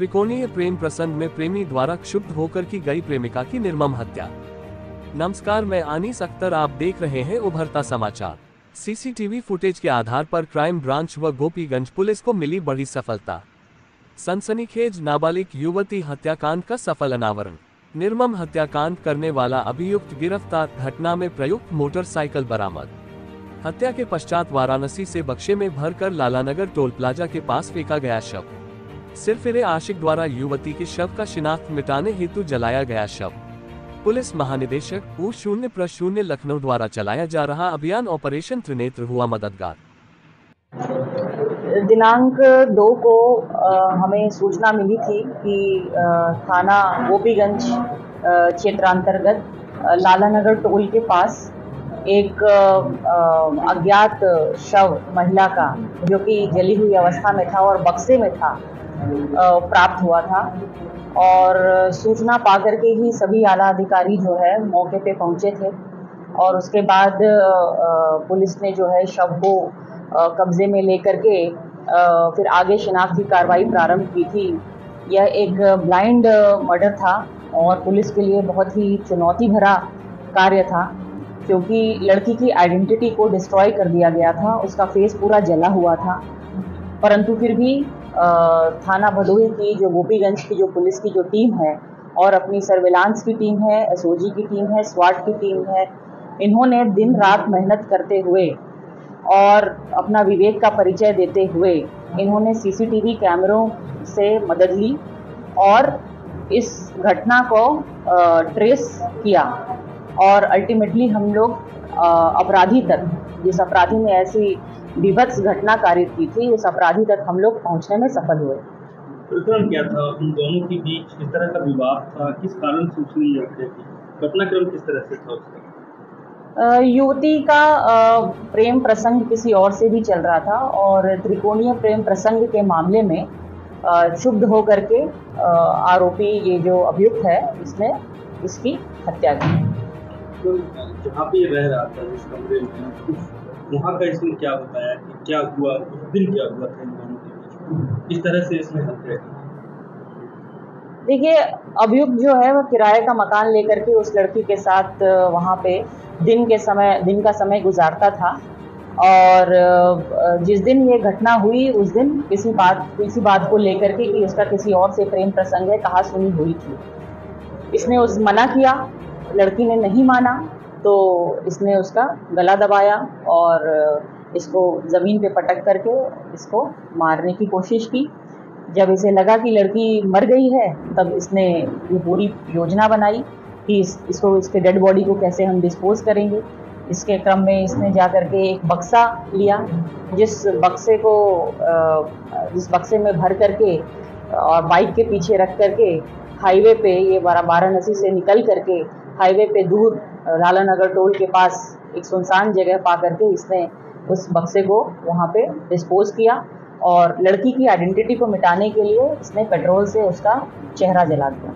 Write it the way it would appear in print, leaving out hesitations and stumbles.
त्रिकोणीय प्रेम प्रसंग में प्रेमी द्वारा क्षुब्ध होकर की गई प्रेमिका की निर्मम हत्या। नमस्कार, मैं आनीस अख्तर, आप देख रहे हैं उभरता समाचार। सीसीटीवी फुटेज के आधार पर क्राइम ब्रांच व गोपीगंज पुलिस को मिली बड़ी सफलता। सनसनीखेज नाबालिग युवती हत्याकांड का सफल अनावरण। निर्मम हत्याकांड करने वाला अभियुक्त गिरफ्तार, घटना में प्रयुक्त मोटरसाइकिल बरामद। हत्या के पश्चात वाराणसी से बक्से में भरकर लालानगर टोल प्लाजा के पास फेंका गया शव। सिरफिरे आशिक द्वारा युवती के शव का शिनाख्त मिटाने हेतु जलाया गया शव। पुलिस महानिदेशक U0 लखनऊ द्वारा चलाया जा रहा अभियान ऑपरेशन त्रिनेत्र हुआ मददगार। दिनांक 2 को हमें सूचना मिली थी कि थाना गोपीगंज क्षेत्रांतर्गत लालानगर टोल के पास एक अज्ञात शव महिला का, जो कि जली हुई अवस्था में था और बक्से में था, प्राप्त हुआ था। और सूचना पाकर के ही सभी आला अधिकारी जो है मौके पे पहुंचे थे और उसके बाद पुलिस ने जो है शव को कब्जे में लेकर के फिर आगे शिनाख्त की कार्रवाई प्रारंभ की थी। यह एक ब्लाइंड मर्डर था और पुलिस के लिए बहुत ही चुनौती भरा कार्य था, क्योंकि लड़की की आइडेंटिटी को डिस्ट्रॉय कर दिया गया था। उसका फेस पूरा जला हुआ था, परंतु फिर भी थाना भदोही की जो गोपीगंज की जो पुलिस की जो टीम है और अपनी सर्विलांस की टीम है, एसओजी की टीम है, स्वाट की टीम है, इन्होंने दिन रात मेहनत करते हुए और अपना विवेक का परिचय देते हुए इन्होंने सीसीटीवी कैमरों से मदद ली और इस घटना को ट्रेस किया और अल्टीमेटली हम लोग अपराधी तक, जिस अपराधी ने ऐसी विभत्स घटना कारित की थी, उस अपराधी तक हम लोग पहुंचने में सफल हुए। प्रकरण क्या था? उन दोनों के बीच किस तरह का विवाद था? किस कारण से उसने ये हत्या की? घटनाक्रम किस तरह से था उसका? युवती का प्रेम प्रसंग किसी और से भी चल रहा था और त्रिकोणीय प्रेम प्रसंग के मामले में क्षुब्ध होकर के आरोपी, ये जो अभियुक्त है, इसने इसकी हत्या की। तो जहाँ पे रह रहा था, जिस कमरे में, वहाँ का इसने क्या बताया कि क्या हुआ, उस दिन क्या हुआ था इन दोनों के बीच, किस तरह से इसने हत्या की? देखिए, अभियुक्त जो है वह किराए का मकान लेकर के उस लड़की के साथ वहाँ पे दिन का समय गुजारता था और जिस दिन ये घटना हुई उस दिन किसी बात को लेकर के कि उसका किसी और से प्रेम प्रसंग है, कहा सुनी हुई थी। इसने मना किया, लड़की ने नहीं माना, तो इसने उसका गला दबाया और इसको ज़मीन पे पटक करके इसको मारने की कोशिश की। जब इसे लगा कि लड़की मर गई है, तब इसने ये पूरी योजना बनाई कि इसके डेड बॉडी को कैसे हम डिस्पोज करेंगे। इसके क्रम में इसने जा करके एक बक्सा लिया, जिस बक्से में भर करके और बाइक के पीछे रख करके हाईवे पे, ये वाराणसी से निकल करके हाईवे पे दूर लालानगर टोल के पास एक सुनसान जगह पा करके इसने उस बक्से को वहाँ पे डिस्पोज किया और लड़की की आइडेंटिटी को मिटाने के लिए इसने पेट्रोल से उसका चेहरा जला दिया।